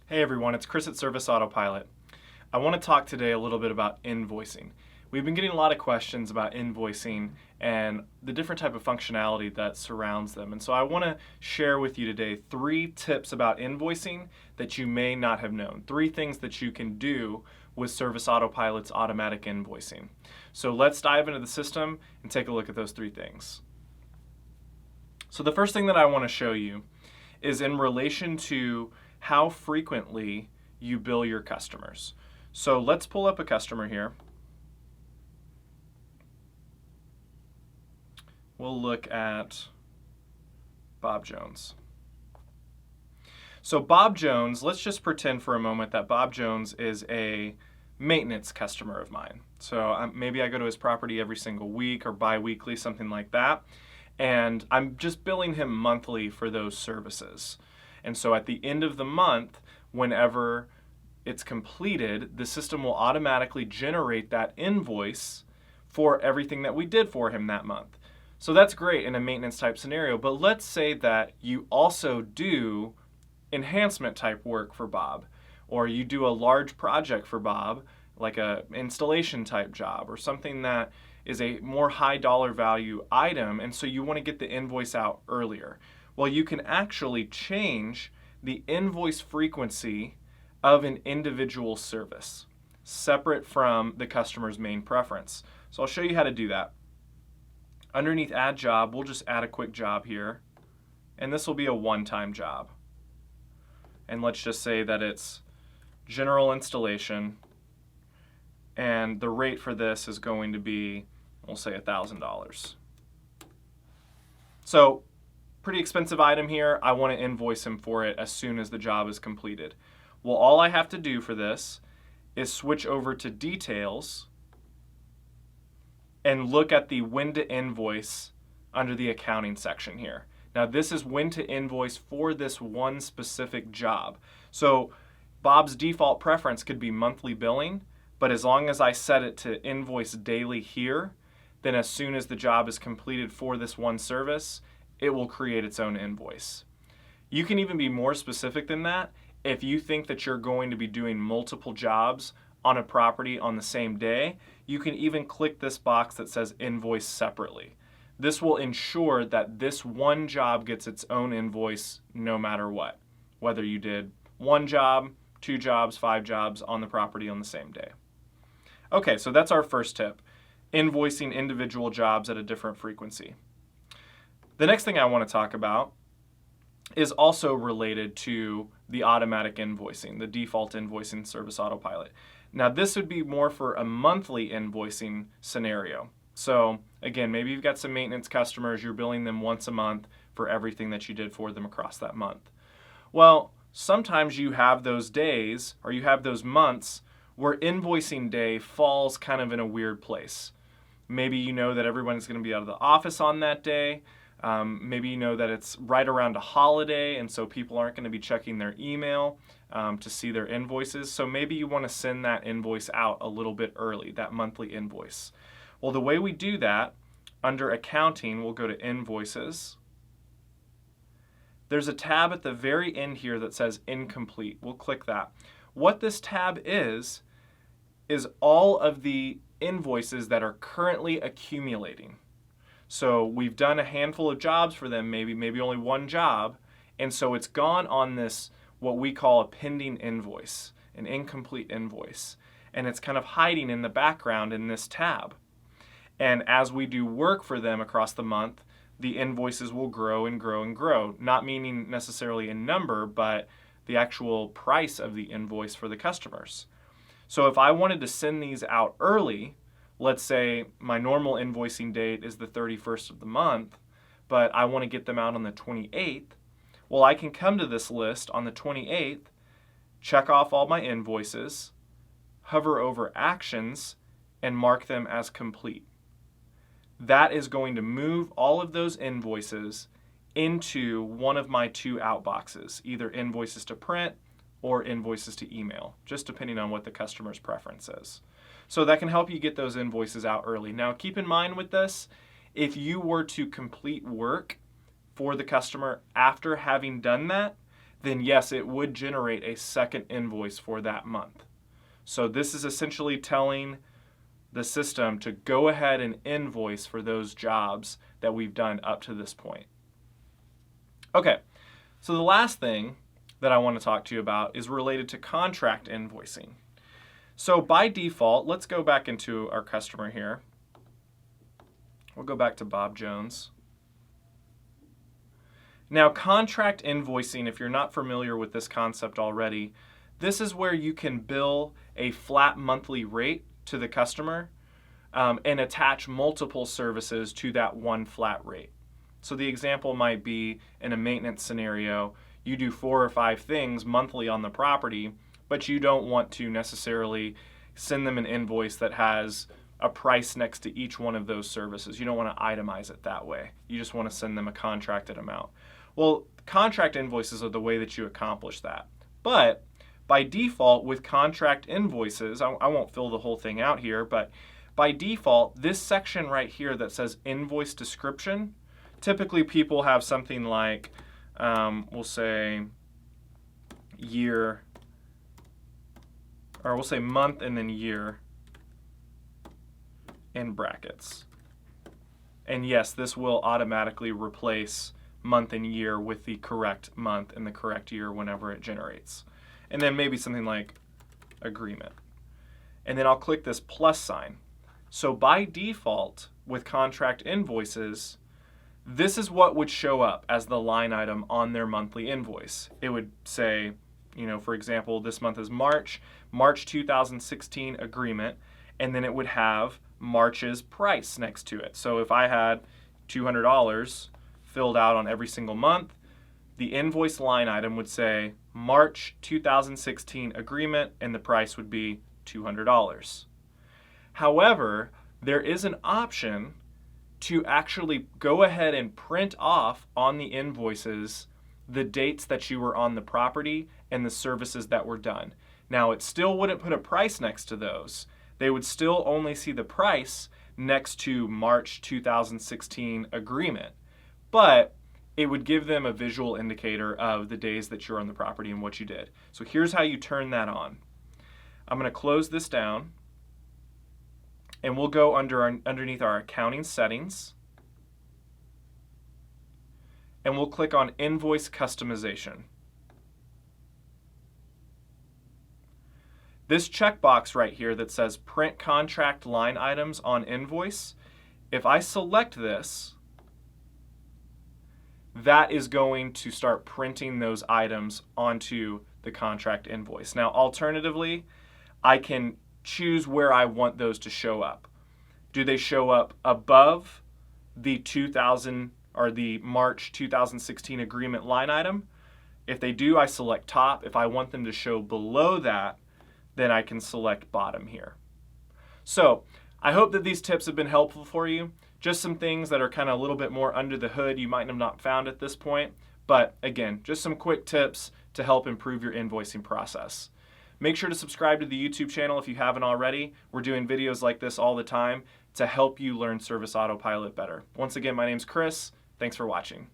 Hey everyone, it's Chris at Service Autopilot. I want to talk today a little bit about invoicing. We've been getting a lot of questions about invoicing and the different type of functionality that surrounds them. And so I want to share with you today 3 tips about invoicing that you may not have known. 3 things that you can do with Service Autopilot's automatic invoicing. So let's dive into the system and take a look at those 3 things. So the first thing that I want to show you is in relation to how frequently you bill your customers. So let's pull up a customer here. We'll look at Bob Jones. So Bob Jones, let's just pretend for a moment that Bob Jones is a maintenance customer of mine. So maybe I go to his property every single week or bi-weekly, something like that. And I'm just billing him monthly for those services. And so at the end of the month, whenever it's completed, the system will automatically generate that invoice for everything that we did for him that month. So that's great in a maintenance type scenario, but let's say that you also do enhancement type work for Bob, or you do a large project for Bob, like a installation type job or something that is a more high dollar value item, and so you want to get the invoice out earlier. Well, you can actually change the invoice frequency of an individual service, separate from the customer's main preference. So I'll show you how to do that. Underneath Add Job, we'll just add a quick job here, and this will be a one-time job. And let's just say that it's general installation, and the rate for this is going to be, we'll say $1,000. So pretty expensive item here. I want to invoice him for it as soon as the job is completed. Well, all I have to do for this is switch over to Details and look at the When to Invoice under the Accounting section here. Now this is when to invoice for this one specific job. So Bob's default preference could be monthly billing, but as long as I set it to invoice daily here, then as soon as the job is completed for this one service, it will create its own invoice. You can even be more specific than that. If you think that you're going to be doing multiple jobs on a property on the same day, you can even click this box that says Invoice Separately. This will ensure that this one job gets its own invoice no matter what, whether you did 1 job, 2 jobs, 5 jobs on the property on the same day. Okay, so that's our first tip, invoicing individual jobs at a different frequency. The next thing I want to talk about is also related to the automatic invoicing, the default invoicing Service Autopilot. Now this would be more for a monthly invoicing scenario. So again, maybe you've got some maintenance customers, you're billing them once a month for everything that you did for them across that month. Well, sometimes you have those days or you have those months where invoicing day falls kind of in a weird place. Maybe you know that everyone's going to be out of the office on that day. Maybe you know that it's right around a holiday and so people aren't going to be checking their email to see their invoices. So maybe you want to send that invoice out a little bit early, that monthly invoice. Well, the way we do that, under Accounting, we'll go to Invoices. There's a tab at the very end here that says Incomplete. We'll click that. What this tab is all of the invoices that are currently accumulating. So we've done a handful of jobs for them, maybe only 1 job, and so it's gone on this, what we call a pending invoice, an incomplete invoice, and it's kind of hiding in the background in this tab. And as we do work for them across the month, the invoices will grow and grow and grow, not meaning necessarily in number, but the actual price of the invoice for the customers. So if I wanted to send these out early, let's say my normal invoicing date is the 31st of the month, but I want to get them out on the 28th, well, I can come to this list on the 28th, check off all my invoices, hover over Actions, and mark them as complete. That is going to move all of those invoices into one of my 2 outboxes, either invoices to print or invoices to email, just depending on what the customer's preference is. So that can help you get those invoices out early. Now keep in mind with this, if you were to complete work for the customer after having done that, then yes, it would generate a second invoice for that month. So this is essentially telling the system to go ahead and invoice for those jobs that we've done up to this point. Okay, so the last thing that I want to talk to you about is related to contract invoicing. So by default, let's go back into our customer here. We'll go back to Bob Jones. Now, contract invoicing, if you're not familiar with this concept already, this is where you can bill a flat monthly rate to the customer and attach multiple services to that one flat rate. So the example might be in a maintenance scenario, you do 4 or 5 things monthly on the property, but you don't want to necessarily send them an invoice that has a price next to each one of those services. You don't want to itemize it that way. You just want to send them a contracted amount. Well, contract invoices are the way that you accomplish that. But by default, with contract invoices, I won't fill the whole thing out here, but by default, this section right here that says invoice description, typically people have something like, we'll say year, or we'll say month and then year in brackets. And yes, this will automatically replace month and year with the correct month and the correct year whenever it generates. And then maybe something like agreement. And then I'll click this plus sign. So by default, with contract invoices, this is what would show up as the line item on their monthly invoice. It would say, for example, this month is March 2016 agreement, and then it would have March's price next to it. So if I had $200 filled out on every single month, the invoice line item would say March 2016 agreement, and the price would be $200. However, there is an option to actually go ahead and print off on the invoices the dates that you were on the property and the services that were done. Now, it still wouldn't put a price next to those. They would still only see the price next to March 2016 agreement, but it would give them a visual indicator of the days that you're on the property and what you did. So here's how you turn that on. I'm going to close this down, and we'll go underneath our accounting settings, and we'll click on invoice customization. This checkbox right here that says print contract line items on invoice, if I select this, that is going to start printing those items onto the contract invoice. Now, alternatively, I can choose where I want those to show up. Do they show up above the 2000 or the March 2016 agreement line item? If they do, I select top. If I want them to show below that, then I can select bottom here. So I hope that these tips have been helpful for you. Just some things that are kind of a little bit more under the hood you might have not found at this point. But again, just some quick tips to help improve your invoicing process. Make sure to subscribe to the YouTube channel if you haven't already. We're doing videos like this all the time to help you learn Service Autopilot better. Once again, my name's Chris. Thanks for watching.